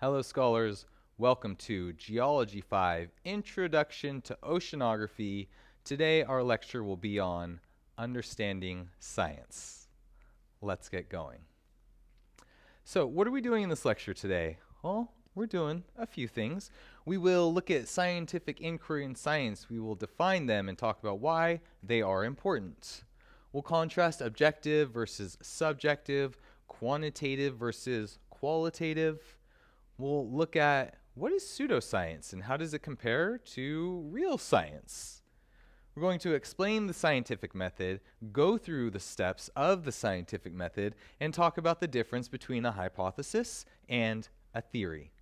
Hello scholars, welcome to Geology 5, Introduction to Oceanography. Today our lecture will be on Understanding Science. Let's get going. So what are we doing in this lecture today? Well, we're doing a few things. We will look at scientific inquiry and science. We will define them and talk about why they are important. We'll contrast objective versus subjective, quantitative versus qualitative. We'll look at what is pseudoscience and how does it compare to real science. We're going to explain the scientific method, go through the steps of the scientific method, and talk about the difference between a hypothesis and a theory.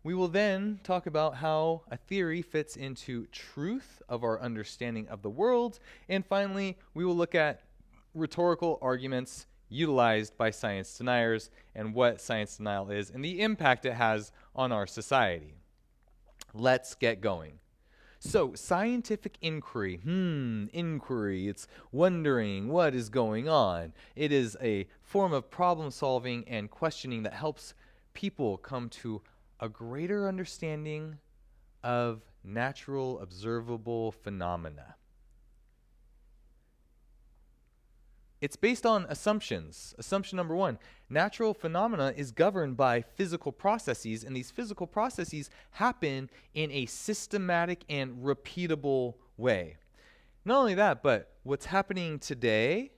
We will then talk about how a theory fits into truth of our understanding of the world, and finally, we will look at rhetorical arguments utilized by science deniers and what science denial is and the impact it has on our society. Let's get going. So, scientific inquiry. Inquiry. It's wondering what is going on. It is a form of problem solving and questioning that helps people come to a greater understanding of natural observable phenomena. It's based on assumptions. Assumption number one, natural phenomena is governed by physical processes, and these physical processes happen in a systematic and repeatable way. Not only that, but what's happening today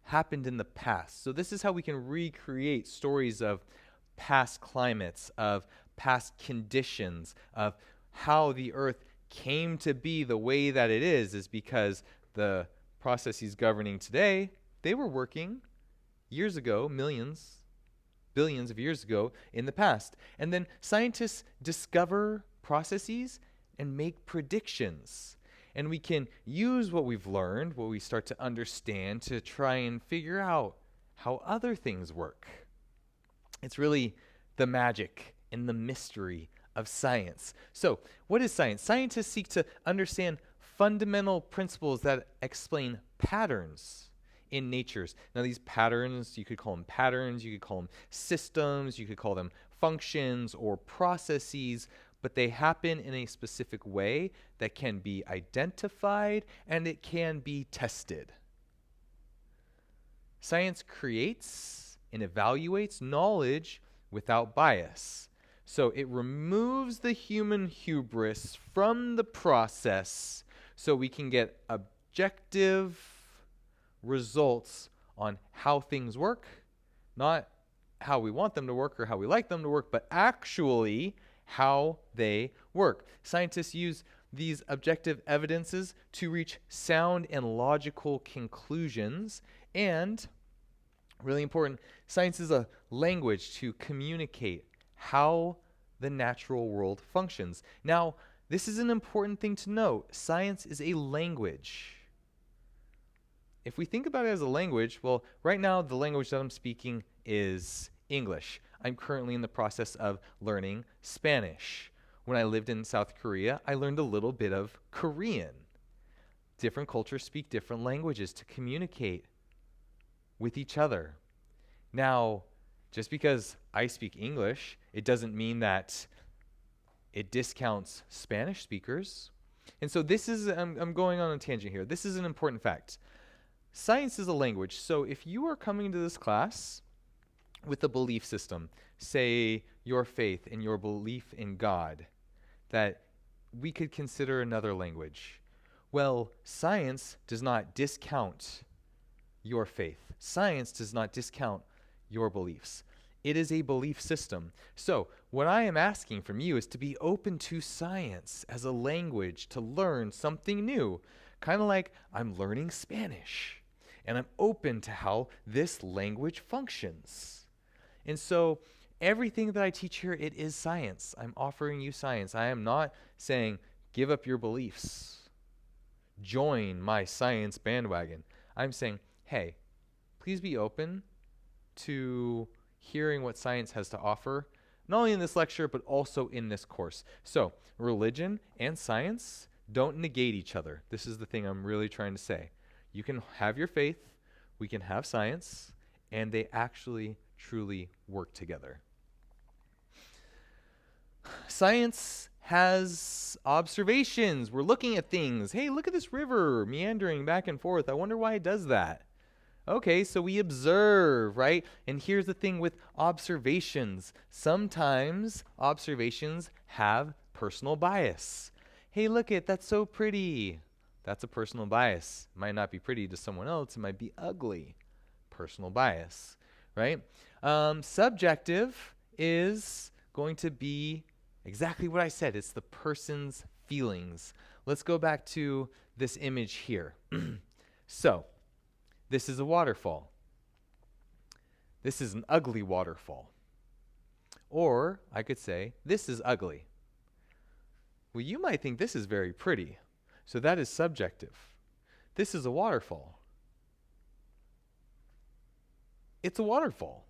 happened in the past. So this is how we can recreate stories of past climates, of past conditions, of how the Earth came to be the way that it is because the processes governing today, they were working years ago, millions, billions of years ago in the past. And then scientists discover processes and make predictions. And we can use what we've learned, what we start to understand, to try and figure out how other things work. It's really the magic and the mystery of science. So, what is science? Scientists seek to understand fundamental principles that explain patterns in natures. Now, these patterns, you could call them patterns, you could call them systems, you could call them functions or processes, but they happen in a specific way that can be identified and it can be tested. Science creates and evaluates knowledge without bias. So it removes the human hubris from the process so we can get objective results on how things work, not how we want them to work or how we like them to work, but actually how they work. Scientists use these objective evidences to reach sound and logical conclusions, and really important, science is a language to communicate how the natural world functions. Now, this is an important thing to note. Science is a language. If we think about it as a language, well, right now the language that I'm speaking is English. I'm currently in the process of learning Spanish. When I lived in South Korea, I learned a little bit of Korean. Different cultures speak different languages to communicate with each other. Now, just because I speak English, it doesn't mean that it discounts Spanish speakers. And so this is, I'm going on a tangent here. This is an important fact. Science is a language. So if you are coming to this class with a belief system, say your faith and your belief in God, that we could consider another language. Well, science does not discount your faith. Science does not discount your beliefs. It is a belief system. So what I am asking from you is to be open to science as a language, to learn something new. Kind of like I'm learning Spanish, and I'm open to how this language functions. And so everything that I teach here, it is science. I'm offering you science. I am not saying, give up your beliefs. Join my science bandwagon. I'm saying, hey, please be open to hearing what science has to offer, not only in this lecture, but also in this course. So, religion and science don't negate each other. This is the thing I'm really trying to say. You can have your faith, we can have science, and they actually truly work together. Science has observations. We're looking at things. Hey, look at this river meandering back and forth. I wonder why it does that. Okay, so we observe, right? And here's the thing with observations. Sometimes observations have personal bias. Hey, look it, that's so pretty. That's a personal bias. It might not be pretty to someone else. It might be ugly. Personal bias, right? Subjective is going to be exactly what I said. It's the person's feelings. Let's go back to this image here. So, this is a waterfall. This is an ugly waterfall. Or I could say, this is ugly. Well, you might think this is very pretty. So that is subjective. This is a waterfall. It's a waterfall.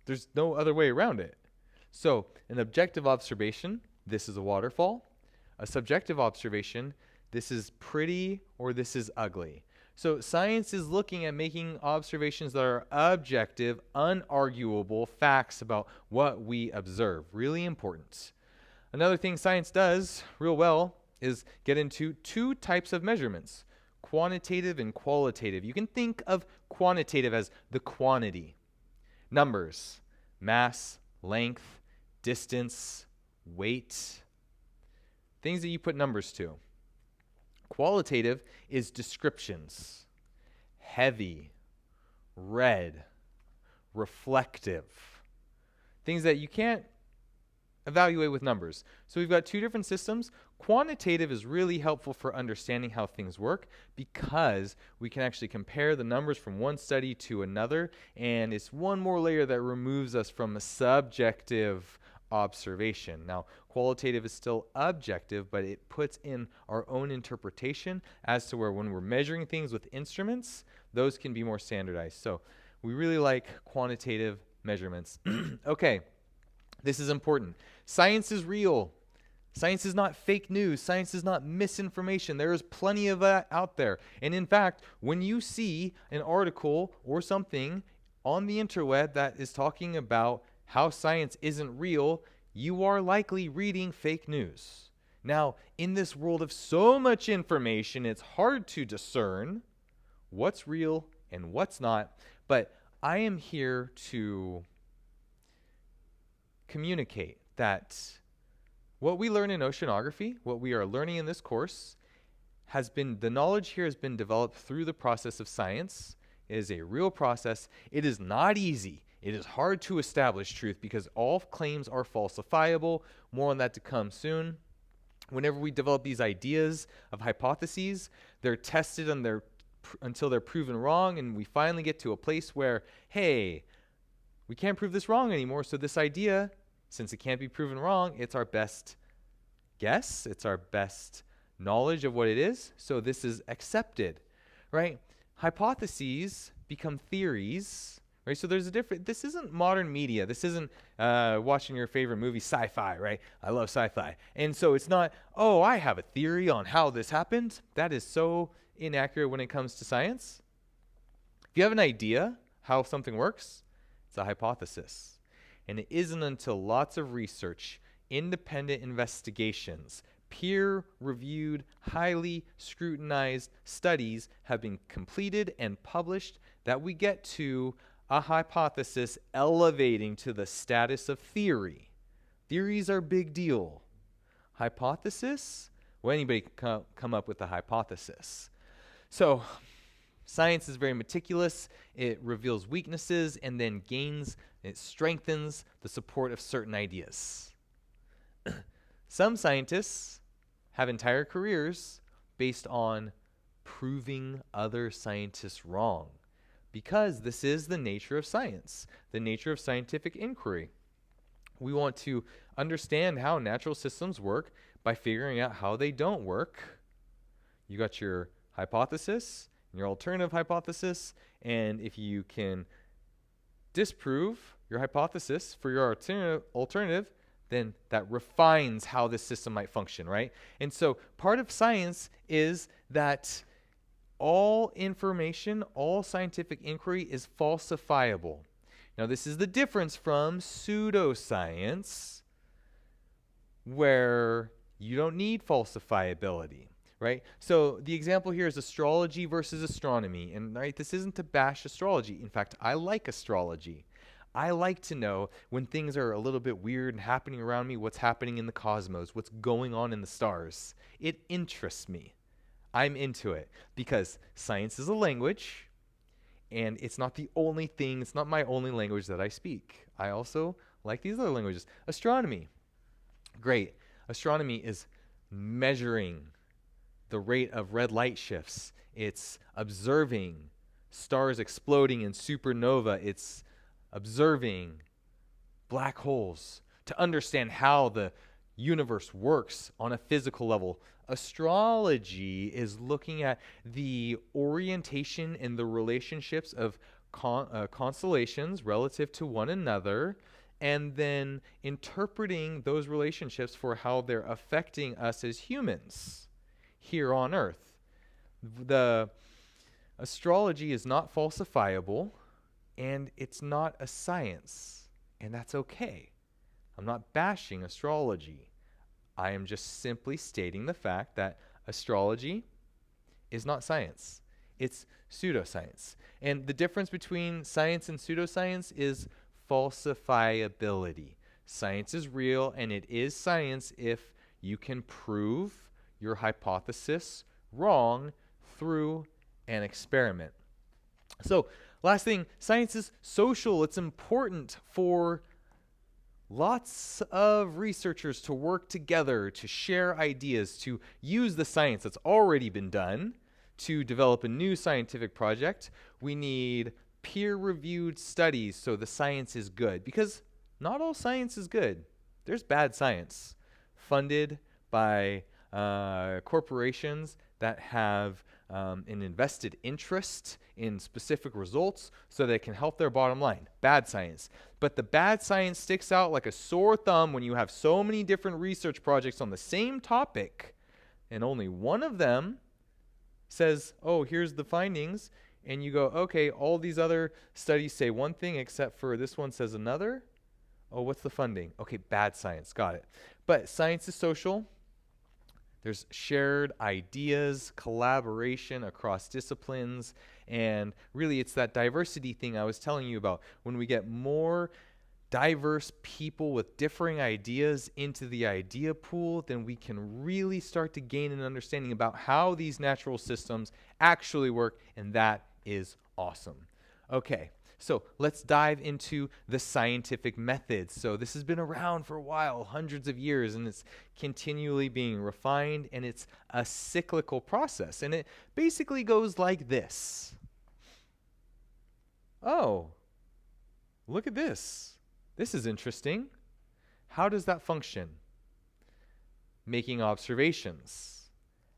There's no other way around it. So an objective observation, this is a waterfall. A subjective observation, this is pretty or this is ugly. So science is looking at making observations that are objective, unarguable facts about what we observe. Really important. Another thing science does real well is get into two types of measurements, quantitative and qualitative. You can think of quantitative as the quantity. Numbers, mass, length, distance, weight, things that you put numbers to. Qualitative is descriptions, heavy, red, reflective, things that you can't evaluate with numbers. So we've got two different systems. Quantitative is really helpful for understanding how things work because we can actually compare the numbers from one study to another, and it's one more layer that removes us from a subjective observation. Now, qualitative is still objective, but it puts in our own interpretation as to where when we're measuring things with instruments, those can be more standardized. So we really like quantitative measurements. Okay, this is important. Science is real. Science is not fake news. Science is not misinformation. There is plenty of that out there. And in fact, when you see an article or something on the interweb that is talking about how science isn't real, you are likely reading fake news. Now, in this world of so much information, it's hard to discern what's real and what's not. But I am here to communicate that what we learn in oceanography, what we are learning in this course, the knowledge here has been developed through the process of science. It is a real process. It is not easy. It is hard to establish truth because all claims are falsifiable. More on that to come soon. Whenever we develop these ideas of hypotheses, they're tested until they're proven wrong, and we finally get to a place where, hey, we can't prove this wrong anymore, so this idea, since it can't be proven wrong, it's our best guess, it's our best knowledge of what it is, so this is accepted, right? Hypotheses become theories, right? So there's a different, this isn't modern media, this isn't watching your favorite movie, sci-fi, right? I love sci-fi. And so it's not, oh, I have a theory on how this happened. That is so inaccurate when it comes to science. If you have an idea how something works, it's a hypothesis. And it isn't until lots of research, independent investigations, peer-reviewed, highly scrutinized studies have been completed and published that we get to a hypothesis elevating to the status of theory. Theories are a big deal. Hypothesis? Well, anybody can come up with a hypothesis. So, science is very meticulous. It reveals weaknesses and then it strengthens the support of certain ideas. Some scientists have entire careers based on proving other scientists wrong, because this is the nature of science, the nature of scientific inquiry. We want to understand how natural systems work by figuring out how they don't work. You got your hypothesis, your alternative hypothesis, and if you can disprove your hypothesis for your alternative, then that refines how this system might function, right? And so part of science is that all information, all scientific inquiry is falsifiable. Now, this is the difference from pseudoscience, where you don't need falsifiability, right? So the example here is astrology versus astronomy. And right, this isn't to bash astrology. In fact, I like astrology. I like to know when things are a little bit weird and happening around me, what's happening in the cosmos, what's going on in the stars. It interests me. I'm into it because science is a language, and it's not the only thing, it's not my only language that I speak. I also like these other languages. Astronomy. Great. Astronomy is measuring the rate of red light shifts. It's observing stars exploding in supernova. It's observing black holes to understand how the universe works on a physical level. Astrology is looking at the orientation and the relationships of constellations relative to one another, and then interpreting those relationships for how they're affecting us as humans here on Earth. The astrology is not falsifiable, and it's not a science, and that's okay. I'm not bashing astrology. I am just simply stating the fact that astrology is not science. It's pseudoscience. And the difference between science and pseudoscience is falsifiability. Science is real, and it is science if you can prove your hypothesis wrong through an experiment. So, last thing, science is social. It's important for lots of researchers to work together, to share ideas, to use the science that's already been done to develop a new scientific project. We need peer-reviewed studies so the science is good, because not all science is good. There's bad science funded by corporations that have an invested interest in specific results so they can help their bottom line. Bad science. But the bad science sticks out like a sore thumb when you have so many different research projects on the same topic, and only one of them says, oh, here's the findings, and you go, okay, all these other studies say one thing except for this one says another. Oh, what's the funding? Okay, bad science. Got it. But science is social. There's shared ideas, collaboration across disciplines, and really it's that diversity thing I was telling you about. When we get more diverse people with differing ideas into the idea pool, then we can really start to gain an understanding about how these natural systems actually work, and that is awesome. Okay. So let's dive into the scientific methods. So this has been around for a while, hundreds of years, and it's continually being refined, and it's a cyclical process. And it basically goes like this. Oh, look at this. This is interesting. How does that function? Making observations,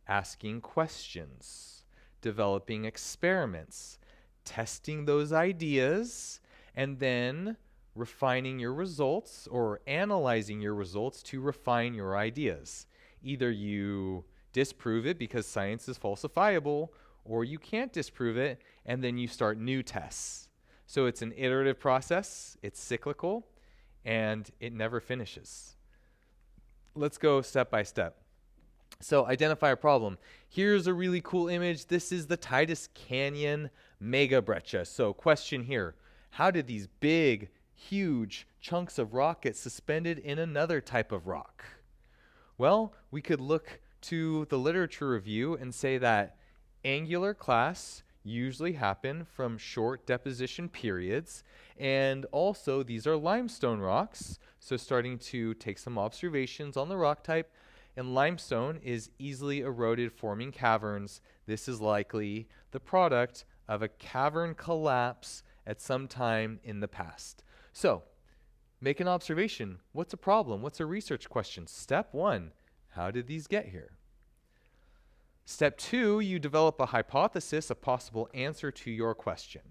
asking questions, developing experiments, testing those ideas, and then refining your results or analyzing your results to refine your ideas. Either you disprove it because science is falsifiable, or you can't disprove it, and then you start new tests. So it's an iterative process, it's cyclical, and it never finishes. Let's go step by step. So identify a problem. Here's a really cool image. This is the Titus Canyon mega breccia. So question here, how did these big, huge chunks of rock get suspended in another type of rock? Well, we could look to the literature review and say that angular clasts usually happen from short deposition periods, and also these are limestone rocks, so starting to take some observations on the rock type. And limestone is easily eroded, forming caverns. This is likely the product of a cavern collapse at some time in the past. So, make an observation. What's a problem? What's a research question? Step 1, how did these get here? Step 2, you develop a hypothesis, a possible answer to your question.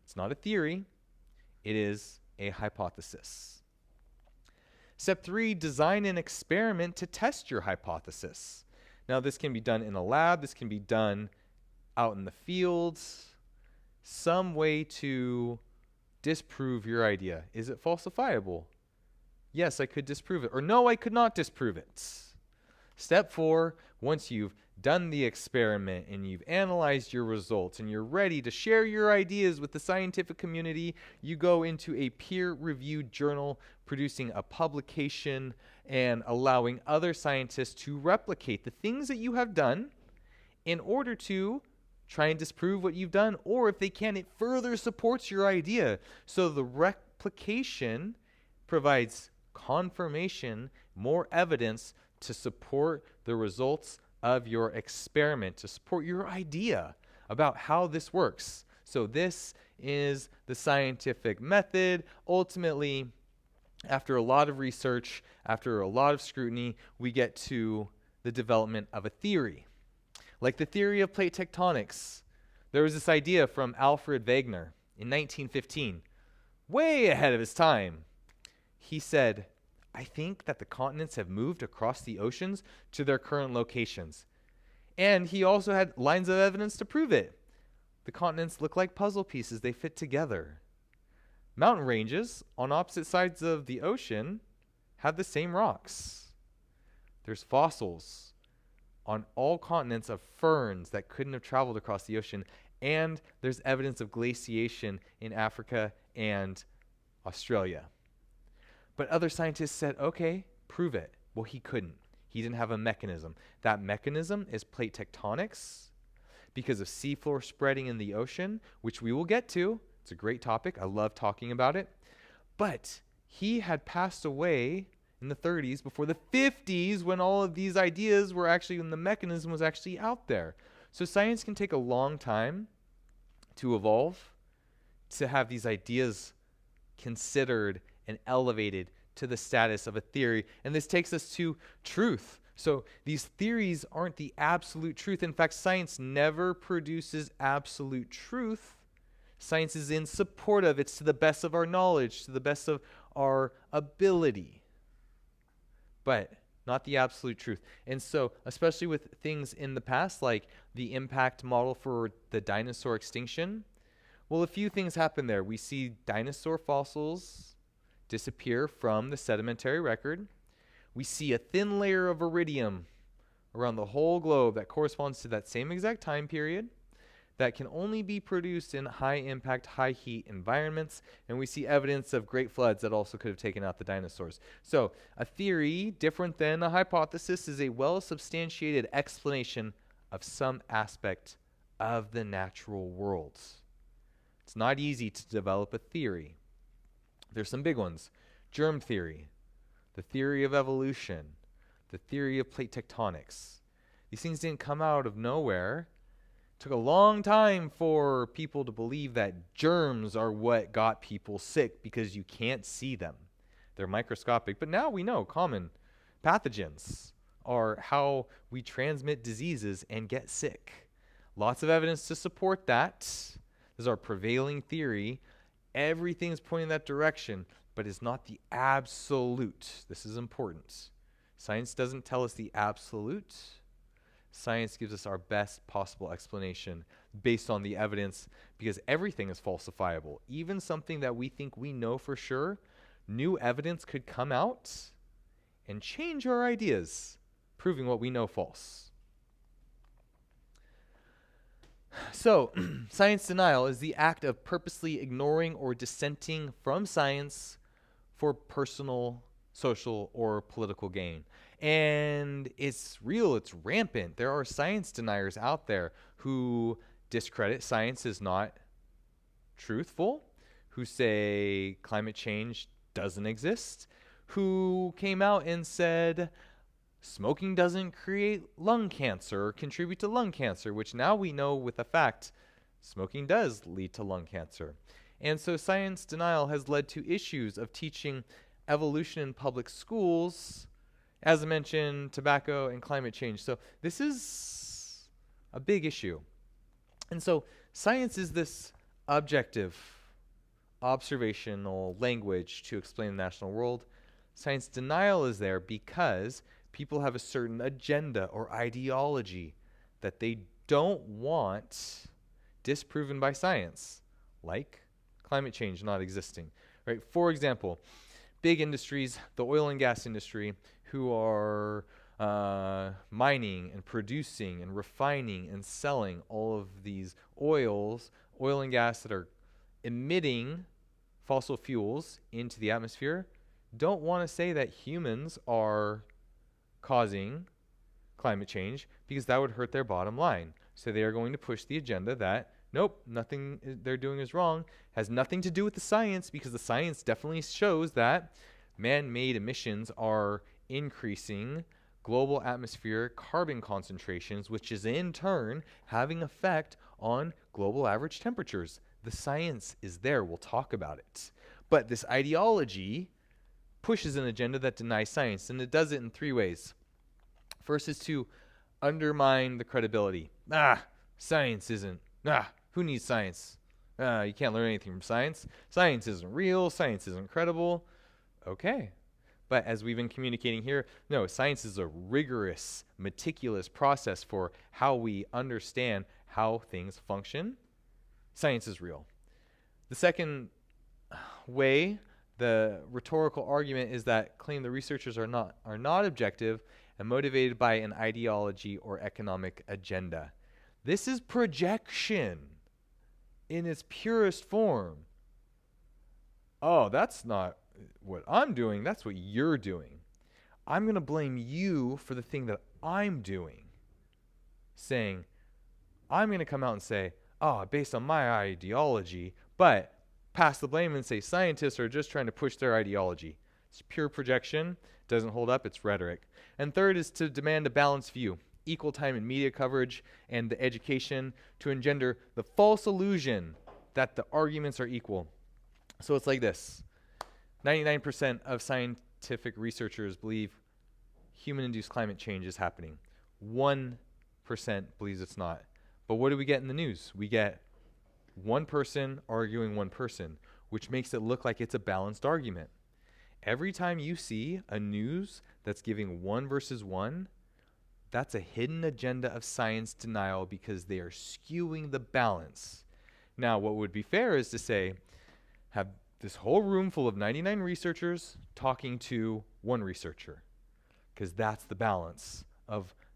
It's not a theory, it is a hypothesis. Step 3, design an experiment to test your hypothesis. Now, this can be done in a lab, this can be done out in the fields, some way to disprove your idea. Is it falsifiable? Yes, I could disprove it. Or no, I could not disprove it. Step 4, once you've done the experiment and you've analyzed your results and you're ready to share your ideas with the scientific community, you go into a peer-reviewed journal, producing a publication and allowing other scientists to replicate the things that you have done in order to try and disprove what you've done, or if they can, it further supports your idea. So the replication provides confirmation, more evidence to support the results of your experiment, to support your idea about how this works. So this is the scientific method. Ultimately, after a lot of research, after a lot of scrutiny, we get to the development of a theory. Like the theory of plate tectonics. There was this idea from Alfred Wegener in 1915, way ahead of his time. He said, I think that the continents have moved across the oceans to their current locations. And he also had lines of evidence to prove it. The continents look like puzzle pieces. They fit together. Mountain ranges on opposite sides of the ocean have the same rocks. There's fossils on all continents of ferns that couldn't have traveled across the ocean. And there's evidence of glaciation in Africa and Australia. But other scientists said, okay, prove it. Well, he couldn't. He didn't have a mechanism. That mechanism is plate tectonics because of seafloor spreading in the ocean, which we will get to. It's a great topic. I love talking about it. But he had passed away in the 30s before the 50s when all of these ideas were actually, when the mechanism was actually out there. So science can take a long time to evolve, to have these ideas considered and elevated to the status of a theory. And this takes us to truth. So these theories aren't the absolute truth. In fact, science never produces absolute truth. Science is in support of, it's to the best of our knowledge, to the best of our ability, but not the absolute truth. And so, especially with things in the past, like the impact model for the dinosaur extinction, well, a few things happen there. We see dinosaur fossils disappear from the sedimentary record. We see a thin layer of iridium around the whole globe that corresponds to that same exact time period that can only be produced in high impact, high heat environments. And we see evidence of great floods that also could have taken out the dinosaurs. So a theory, different than a hypothesis, is a well-substantiated explanation of some aspect of the natural world. It's not easy to develop a theory. There's some big ones. Germ theory, the theory of evolution, the theory of plate tectonics. These things didn't come out of nowhere. It took a long time for people to believe that germs are what got people sick because you can't see them. They're microscopic. But now we know common pathogens are how we transmit diseases and get sick. Lots of evidence to support that. This is our prevailing theory. Everything's pointing that direction, but it's not the absolute. This is important. Science doesn't tell us the absolute. Science gives us our best possible explanation based on the evidence, because everything is falsifiable. Even something that we think we know for sure, new evidence could come out and change our ideas, proving what we know false. So, science denial is the act of purposely ignoring or dissenting from science for personal, social, or political gain. And it's real, it's rampant. There are science deniers out there who discredit science as not truthful, who say climate change doesn't exist, who came out and said smoking doesn't create lung cancer or contribute to lung cancer, which now we know with a fact, smoking does lead to lung cancer. And so science denial has led to issues of teaching evolution in public schools, as I mentioned, tobacco and climate change. So this is a big issue. And so science is this objective, observational language to explain the natural world. Science denial is there because people have a certain agenda or ideology that they don't want disproven by science, like climate change not existing. Right? For example, big industries, the oil and gas industry, who are mining and producing and refining and selling all of these oil and gas that are emitting fossil fuels into the atmosphere, don't want to say that humans are causing climate change because that would hurt their bottom line. So they are going to push the agenda that, nope, nothing they're doing is wrong, has nothing to do with the science, because the science definitely shows that man-made emissions are increasing global atmospheric carbon concentrations, which is in turn having effect on global average temperatures. The science is there. We'll talk about it. But this ideology pushes an agenda that denies science, and it does it in three ways. First is to undermine the credibility. Science isn't. Who needs science? You can't learn anything from science. Science isn't real. Science isn't credible. Okay. But as we've been communicating here, no, science is a rigorous, meticulous process for how we understand how things function. Science is real. The second way, the rhetorical argument, is that claim the researchers are not objective and motivated by an ideology or economic agenda. This is projection in its purest form. Oh, that's not what I'm doing, that's what you're doing. I'm going to blame you for the thing that I'm doing. Saying, I'm going to come out and say, based on my ideology, but pass the blame and say scientists are just trying to push their ideology. It's pure projection, doesn't hold up, it's rhetoric. And third is to demand a balanced view, equal time in media coverage and the education to engender the false illusion that the arguments are equal. So it's like this. 99% of scientific researchers believe human-induced climate change is happening. 1% believes it's not. But what do we get in the news? We get one person arguing one person, which makes it look like it's a balanced argument. Every time you see a news that's giving 1 versus 1, that's a hidden agenda of science denial because they are skewing the balance. Now, what would be fair is to say, have this whole room full of 99 researchers talking to one researcher, because that's the balance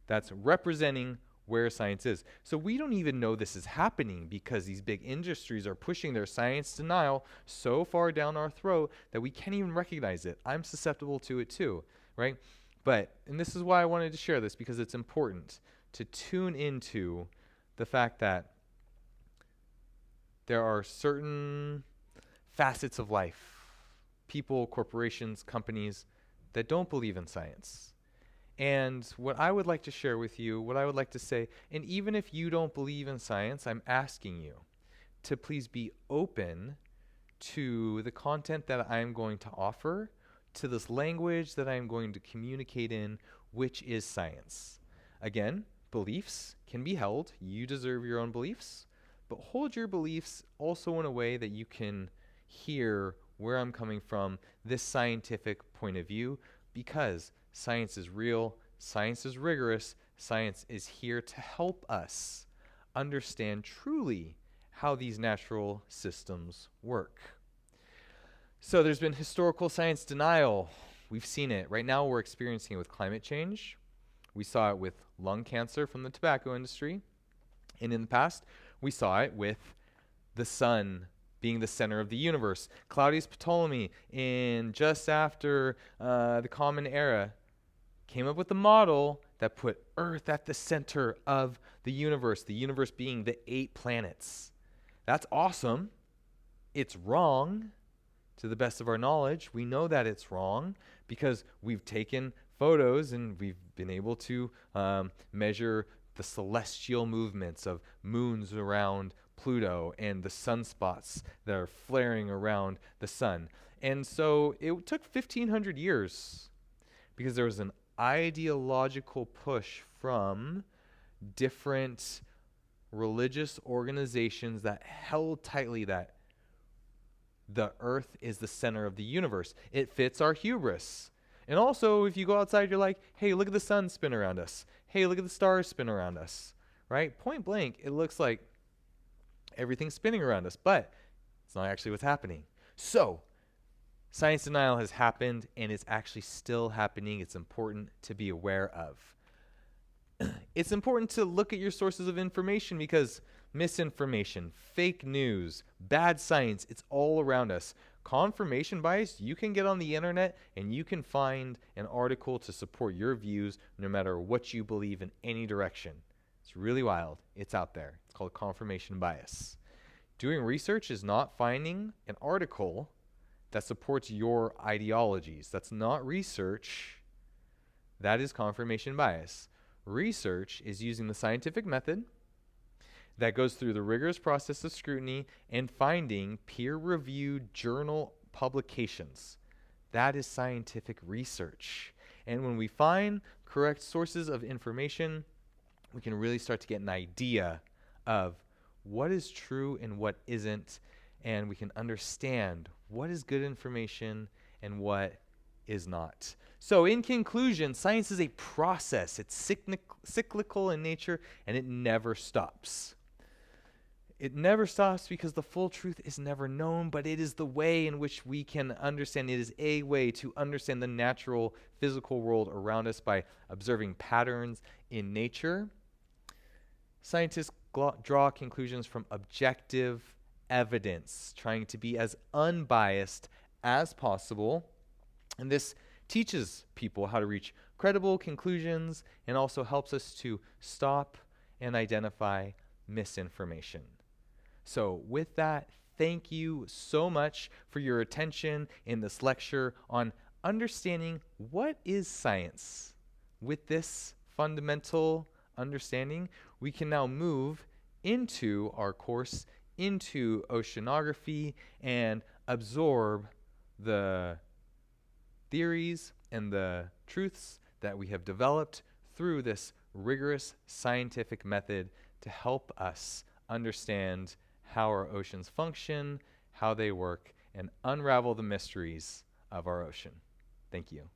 that's representing where science is. So we don't even know this is happening because these big industries are pushing their science denial so far down our throat that we can't even recognize it. I'm susceptible to it too, right? And this is why I wanted to share this, because it's important to tune into the fact that there are certain facets of life, people, corporations, companies that don't believe in science. And what I would like to share with you, what I would like to say, and even if you don't believe in science, I'm asking you to please be open to the content that I'm going to offer, to this language that I'm going to communicate in, which is science. Again, beliefs can be held. You deserve your own beliefs, but hold your beliefs also in a way that you can hear where I'm coming from, this scientific point of view, because science is real, science is rigorous, science is here to help us understand truly how these natural systems work. So there's been historical science denial. We've seen it. Right now we're experiencing it with climate change. We saw it with lung cancer from the tobacco industry. And in the past, we saw it with the sun being the center of the universe. Claudius Ptolemy, in just after the Common Era, came up with a model that put Earth at the center of the universe being the 8 planets. That's awesome. It's wrong. To the best of our knowledge, we know that it's wrong because we've taken photos and we've been able to measure the celestial movements of moons around Pluto and the sunspots that are flaring around the sun. And so it took 1,500 years because there was an ideological push from different religious organizations that held tightly that the Earth is the center of the universe. It fits our hubris. And also, if you go outside, you're like, hey, look at the sun spin around us. Hey, look at the stars spin around us. Right? Point blank, it looks like everything's spinning around us, but it's not actually what's happening. So, Science denial has happened, and it's actually still happening. It's important to be aware of. It's important to look at your sources of information because misinformation, fake news, bad science, it's all around us. Confirmation bias, you can get on the internet and you can find an article to support your views no matter what you believe in any direction. It's really wild. It's out there. It's called confirmation bias. Doing research is not finding an article that supports your ideologies. That's not research. That is confirmation bias. Research is using the scientific method that goes through the rigorous process of scrutiny and finding peer-reviewed journal publications. That is scientific research. And when we find correct sources of information, we can really start to get an idea of what is true and what isn't, and we can understand what is good information and what is not. So in conclusion, science is a process. It's cyclical in nature, and it never stops. It never stops because the full truth is never known, but it is the way in which we can understand. It is a way to understand the natural physical world around us by observing patterns in nature. Scientists draw conclusions from objective evidence, trying to be as unbiased as possible. And this teaches people how to reach credible conclusions and also helps us to stop and identify misinformation. So with that, thank you so much for your attention in this lecture on understanding what is science. With this fundamental understanding, we can now move into our course into oceanography and absorb the theories and the truths that we have developed through this rigorous scientific method to help us understand how our oceans function, how they work, and unravel the mysteries of our ocean. Thank you.